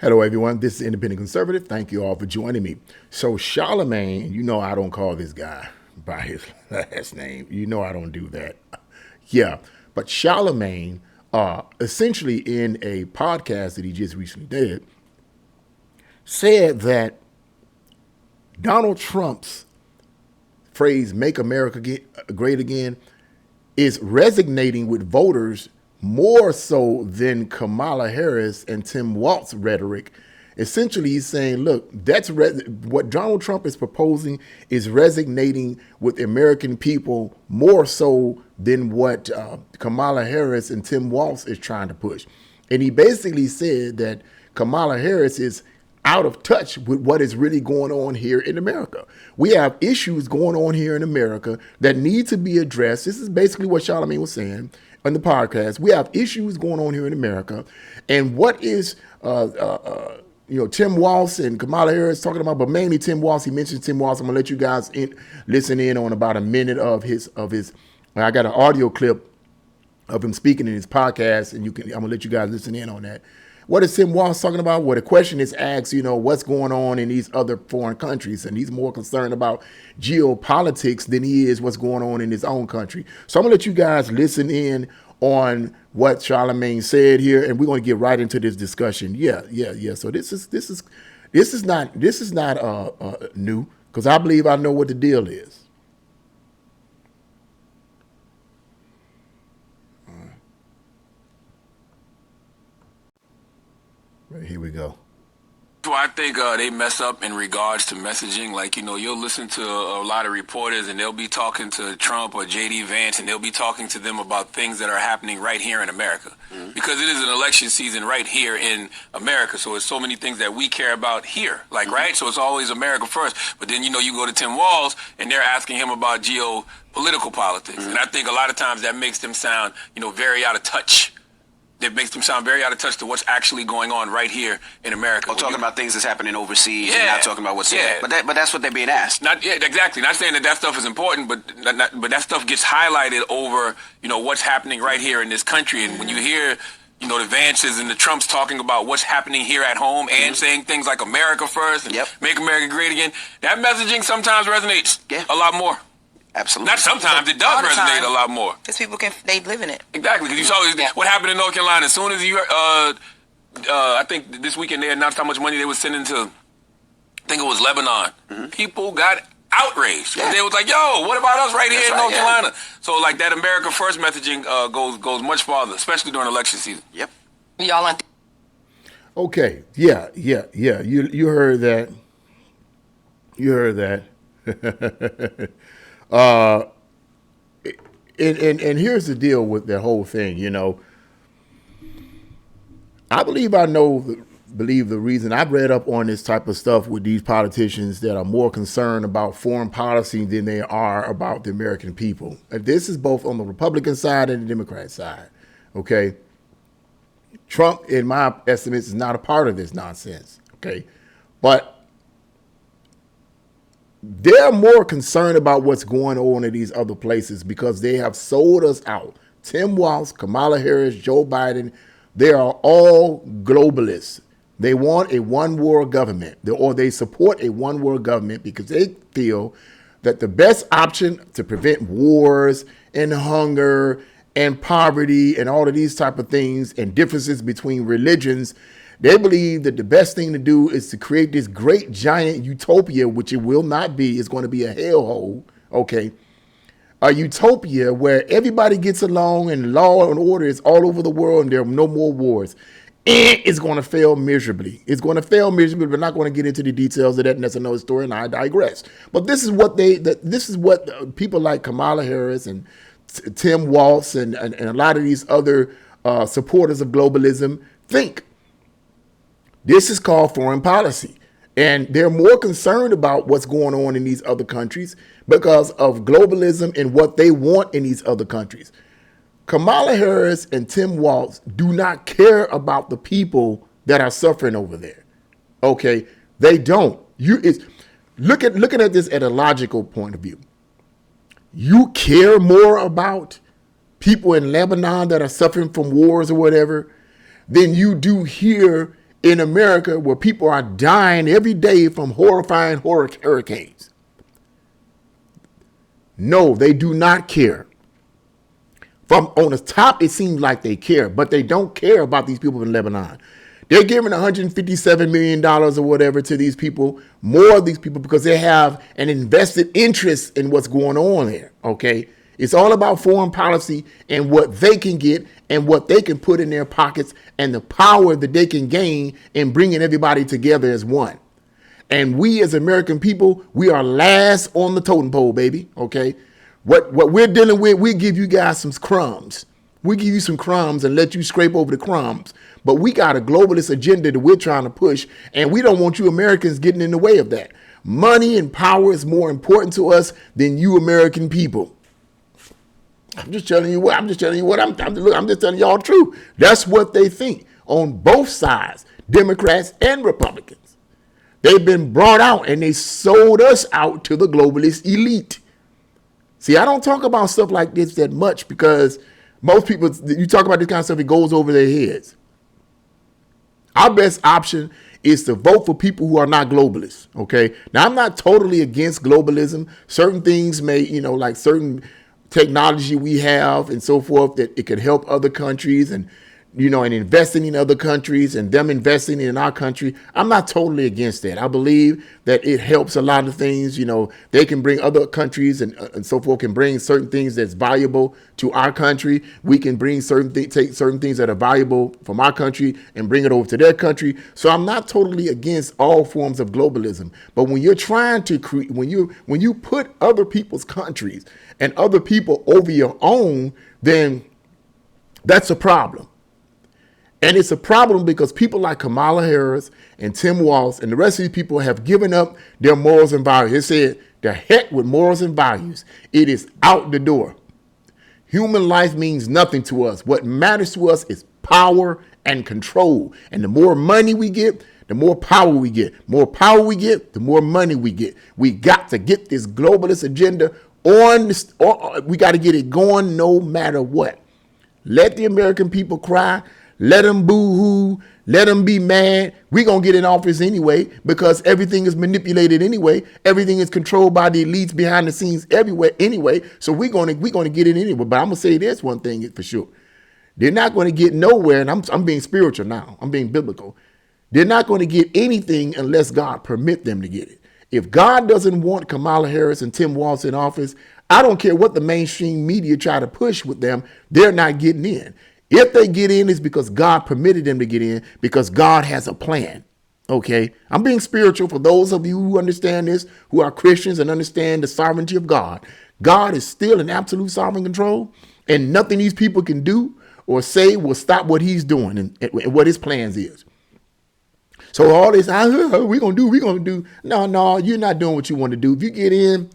Hello, everyone. This is Independent Conservative. Thank you all for joining me. So, Charlamagne, you know I don't call this guy by his last name. You know I don't do that. Yeah, but Charlamagne, essentially in a podcast that he just recently did, said that Donald Trump's phrase "Make America Great Again" is resonating with voters more so than Kamala Harris and Tim Walz's rhetoric. Essentially, he's saying, look, what Donald Trump is proposing is resonating with the American people more so than what Kamala Harris and Tim Walz is trying to push. And he basically said that Kamala Harris is out of touch with what is really going on here in America. We have issues going on here in America that need to be addressed. This is basically what Charlamagne was saying on the podcast. We have issues going on here in America, and what is Tim Walz and Kamala Harris talking about, but mainly Tim Walz. He mentions Tim Walz. I'm gonna let you guys listen in on about a minute of his. I got an audio clip of him speaking in his podcast, and I'm gonna let you guys listen in on that. What is Tim Walz talking about? Well, the question is asked, what's going on in these other foreign countries, and he's more concerned about geopolitics than he is what's going on in his own country. So I'm gonna let you guys listen in on what Charlamagne said here, and we're gonna get right into this discussion. Yeah. So this is not new, because I believe I know what the deal is. Right, here we go. Well, I think they mess up in regards to messaging. Like, you'll listen to a lot of reporters and they'll be talking to Trump or J.D. Vance, and they'll be talking to them about things that are happening right here in America. Mm-hmm. Because it is an election season right here in America. So it's so many things that we care about here. Like, mm-hmm. Right? So it's always America first. But then, you go to Tim Walz and they're asking him about geopolitical politics. Mm-hmm. And I think a lot of times that makes them sound, very out of touch. That makes them sound very out of touch to what's actually going on right here in America. Or talking about things that's happening overseas, and not talking about what's here. But that's what they're being asked. Exactly. Not saying that stuff is important, but that stuff gets highlighted over, what's happening right here in this country. And when you hear, the Vances and the Trumps talking about what's happening here at home, mm-hmm. and saying things like America first and Make America Great Again, that messaging sometimes resonates a lot more. Absolutely. Not sometimes, it does resonate a lot more. Because people they live in it. Exactly, because you saw what happened in North Carolina. As soon as I think this weekend they announced how much money they were sending to, I think it was Lebanon. Mm-hmm. People got outraged. Yeah. They was like, yo, what about us right here in North Carolina? So like that America First messaging goes much farther, especially during election season. Yep. Y'all on. Okay, yeah. You heard that. You heard that. And here's the deal with that whole thing, I believe the reason I've read up on this type of stuff with these politicians that are more concerned about foreign policy than they are about the American people. And this is both on the Republican side and the Democrat side. Okay. Trump, in my estimates, is not a part of this nonsense. Okay. But they're more concerned about what's going on in these other places because they have sold us out. Tim Walz, Kamala Harris, Joe Biden, they are all globalists. They want a one-world government, or they support a one-world government because they feel that the best option to prevent wars and hunger and poverty and all of these type of things and differences between religions, they believe that the best thing to do is to create this great giant utopia, which it will not be. It's going to be a hellhole, okay? A utopia where everybody gets along and law and order is all over the world and there are no more wars. And it's going to fail miserably. It's going to fail miserably. We're not going to get into the details of that, and that's another story, and I digress. But this is what people like Kamala Harris and Tim Walz and a lot of these other supporters of globalism think. This is called foreign policy. And they're more concerned about what's going on in these other countries because of globalism and what they want in these other countries. Kamala Harris and Tim Walz do not care about the people that are suffering over there. Okay? They don't. Looking at this at a logical point of view. You care more about people in Lebanon that are suffering from wars or whatever than you do here in America where people are dying every day from horrifying hurricanes. No, they do not care. From on the top, it seems like they care, but they don't care about these people in Lebanon. They're giving $157 million or whatever to these people, more of these people, because they have an invested interest in what's going on there, okay? It's all about foreign policy and what they can get and what they can put in their pockets and the power that they can gain in bringing everybody together as one. And we as American people, we are last on the totem pole, baby, okay? What we're dealing with, we give you guys some crumbs. We give you some crumbs and let you scrape over the crumbs. But we got a globalist agenda that we're trying to push, and we don't want you Americans getting in the way of that. Money and power is more important to us than you American people. I'm just telling you what. I'm just telling y'all the truth. That's what they think on both sides, Democrats and Republicans. They've been brought out and they sold us out to the globalist elite. See, I don't talk about stuff like this that much because most people, you talk about this kind of stuff, it goes over their heads. Our best option is to vote for people who are not globalists, okay? Now, I'm not totally against globalism. Certain things may, like certain technology we have and so forth, that it could help other countries and investing in other countries and them investing in our country. I'm not totally against that. I believe that it helps a lot of things. They can bring other countries and so forth, can bring certain things that's valuable to our country. We can bring take certain things that are valuable from our country and bring it over to their country. So I'm not totally against all forms of globalism. But when you're trying to create, when you put other people's countries and other people over your own, then that's a problem. And it's a problem because people like Kamala Harris and Tim Walz and the rest of these people have given up their morals and values. They said, the heck with morals and values. It is out the door. Human life means nothing to us. What matters to us is power and control. And the more money we get, the more power we get. More power we get, the more money we get. We got to get this globalist agenda on. We got to get it going no matter what. Let the American people cry. Let them boo-hoo. Let them be mad. We're going to get in office anyway because everything is manipulated anyway. Everything is controlled by the elites behind the scenes everywhere anyway. So we're going to get in anyway. But I'm going to say this one thing for sure. They're not going to get nowhere. And I'm being spiritual now. I'm being biblical. They're not going to get anything unless God permit them to get it. If God doesn't want Kamala Harris and Tim Walz in office, I don't care what the mainstream media try to push with them. They're not getting in. If they get in, it's because God permitted them to get in, because God has a plan. Okay, I'm being spiritual for those of you who understand this, who are Christians and understand the sovereignty of God. God is still in absolute sovereign control, and nothing these people can do or say will stop what he's doing and what his plans is. So all this, we're going to do. No, you're not doing what you want to do. If you get in,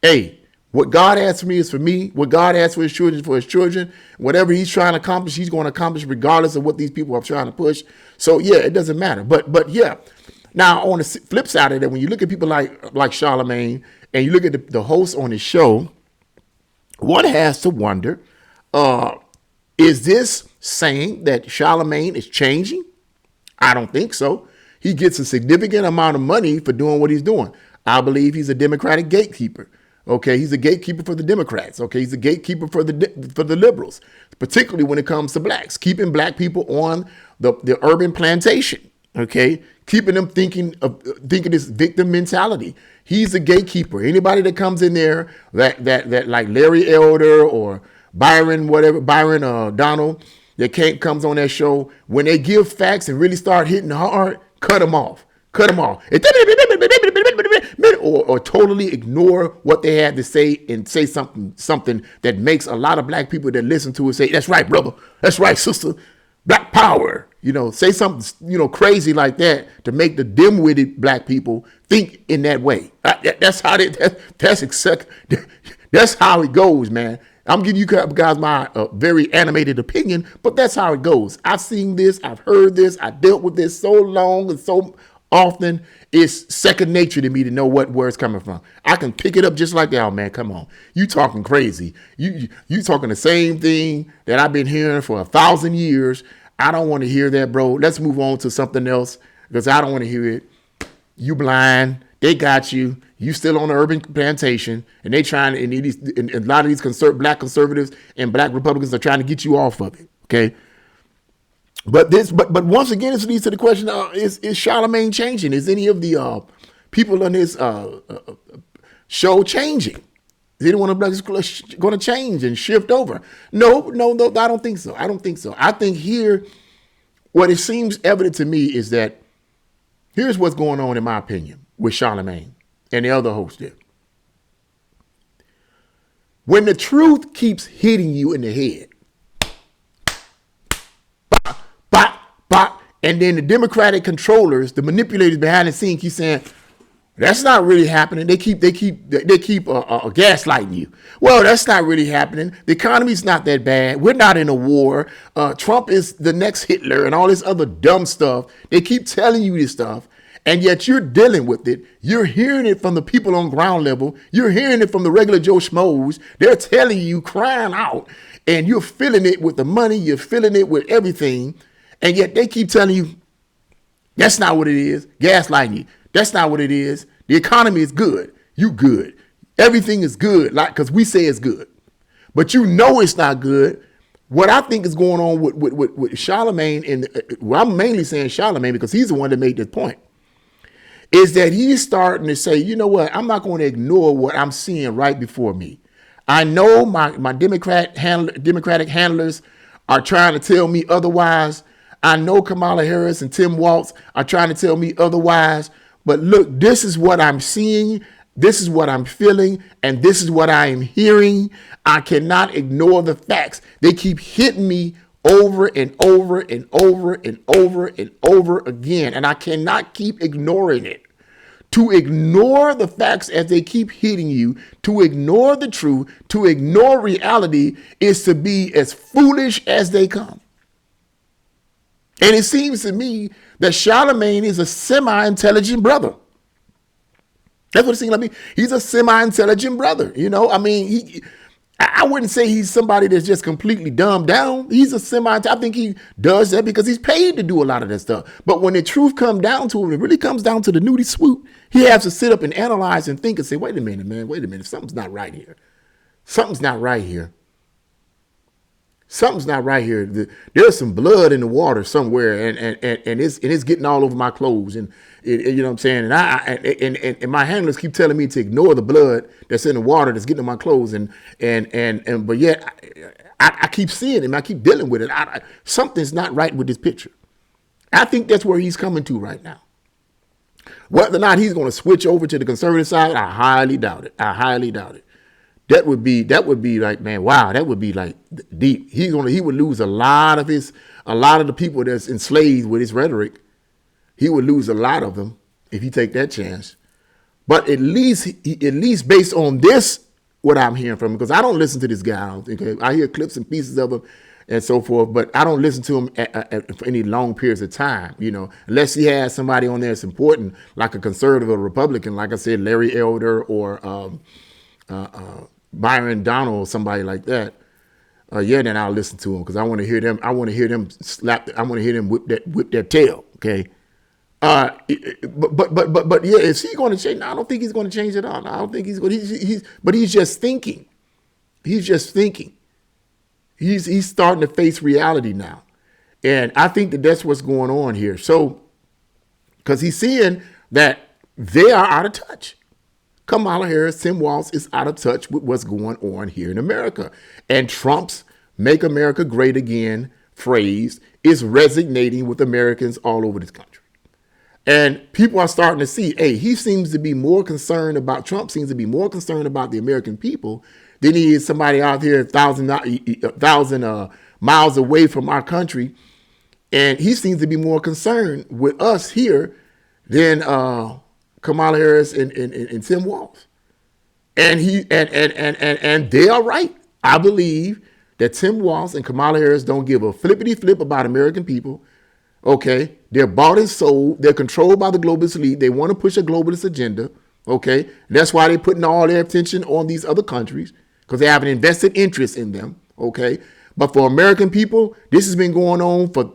hey, what God has for me is for me. What God has for his children is for his children. Whatever he's trying to accomplish, he's going to accomplish regardless of what these people are trying to push. So, yeah, it doesn't matter. But yeah. Now, on the flip side of that, when you look at people like Charlamagne and you look at the host on his show, one has to wonder, is this saying that Charlamagne is changing? I don't think so. He gets a significant amount of money for doing what he's doing. I believe he's a Democratic gatekeeper. Okay, he's a gatekeeper for the Democrats. Okay, he's a gatekeeper for the liberals, particularly when it comes to blacks, keeping black people on the urban plantation. Okay, keeping them thinking this victim mentality. He's a gatekeeper. Anybody that comes in there that like Larry Elder or Byron Donald that comes on that show, when they give facts and really start hitting hard, cut them off. Or totally ignore what they had to say and say something that makes a lot of black people that listen to it say, that's right, brother. That's right, sister. Black power. Say something, crazy like that to make the dim-witted black people think in that way. That's how it goes, man. I'm giving you guys my very animated opinion, but that's how it goes. I've seen this. I've heard this. I dealt with this so long and so often. It's second nature to me to know where it's coming from. I can pick it up just like that. Oh, man, come on. You talking crazy. You talking the same thing that I've been hearing for 1,000 years. I don't want to hear that, bro. Let's move on to something else because I don't want to hear it. You blind. They got you. You still on the urban plantation, and they trying to, and a lot of these black conservatives and black Republicans are trying to get you off of it. Okay. But once again, this leads to the question: is Charlamagne changing? Is any of the people on this show changing? Is anyone of black going to change and shift over? No, I don't think so. I think here, what it seems evident to me is that here's what's going on, in my opinion, with Charlamagne and the other host there. When the truth keeps hitting you in the head, bop, bop, bop, and then the Democratic controllers, the manipulators behind the scenes keep saying, that's not really happening. They keep gaslighting you. Well, that's not really happening. The economy's not that bad. We're not in a war. Trump is the next Hitler and all this other dumb stuff. They keep telling you this stuff, and yet you're dealing with it. You're hearing it from the people on ground level. You're hearing it from the regular Joe Schmoes. They're telling you, crying out, and you're feeling it with the money. You're feeling it with everything, and yet they keep telling you that's not what it is. Gaslighting you. That's not what it is. The economy is good. You good. Everything is good, like because we say it's good. But you know it's not good. What I think is going on with Charlamagne, and well, I'm mainly saying Charlamagne because he's the one that made this point, is that he's starting to say, you know what, I'm not going to ignore what I'm seeing right before me. I know my Democratic handlers are trying to tell me otherwise. I know Kamala Harris and Tim Walz are trying to tell me otherwise. But look, this is what I'm seeing, this is what I'm feeling, and this is what I am hearing. I cannot ignore the facts. They keep hitting me over and over and over and over and over again, and I cannot keep ignoring it. To ignore the facts as they keep hitting you, to ignore the truth, to ignore reality is to be as foolish as they come. And it seems to me that Charlamagne is a semi-intelligent brother. That's what it seems like me. He's a semi-intelligent brother. You know, I mean, I wouldn't say he's somebody that's just completely dumbed down. He's a I think he does that because he's paid to do a lot of that stuff. But when the truth comes down to it, it really comes down to the nudie swoop. He has to sit up and analyze and think and say, wait a minute, man, something's not right here. Something's not right here. Something's not right here. There's some blood in the water somewhere, and it's getting all over my clothes, and you know what I'm saying. And my handlers keep telling me to ignore the blood that's in the water that's getting in my clothes, but yet I keep seeing it, and I keep dealing with it. Something's not right with this picture. I think that's where he's coming to right now. Whether or not he's going to switch over to the conservative side, I highly doubt it. That would be like, man, wow, that would be like deep. He would lose a lot of the people that's enslaved with his rhetoric. He would lose a lot of them if he take that chance. But at least based on this, what I'm hearing from him, because I don't listen to this guy. Okay? I hear clips and pieces of him and so forth, but I don't listen to him for any long periods of time, you know, unless he has somebody on there that's important, like a conservative or Republican, like I said, Larry Elder or Byron Donald or somebody like that. Then I'll listen to him because I want to hear them. I want to hear them slap. I want to hear them whip their tail. Okay. But yeah, is he going to change? No, I don't think he's going to change at all. I don't think he's going. But he's just thinking. He's just thinking. He's starting to face reality now, and I think that's what's going on here. So, because he's seeing that they are out of touch. Kamala Harris, Tim Walz is out of touch with what's going on here in America. And Trump's "Make America Great Again" phrase is resonating with Americans all over this country. And people are starting to see, hey, Trump seems to be more concerned about the American people than he is somebody out here 1,000 miles away from our country. And he seems to be more concerned with us here than Kamala Harris and Tim Walz. And they are right. I believe that Tim Walz and Kamala Harris don't give a flippity flip about American people. Okay. They're bought and sold. They're controlled by the globalist elite. They want to push a globalist agenda. Okay. And that's why they're putting all their attention on these other countries, because they have an invested interest in them. Okay. But for American people, this has been going on for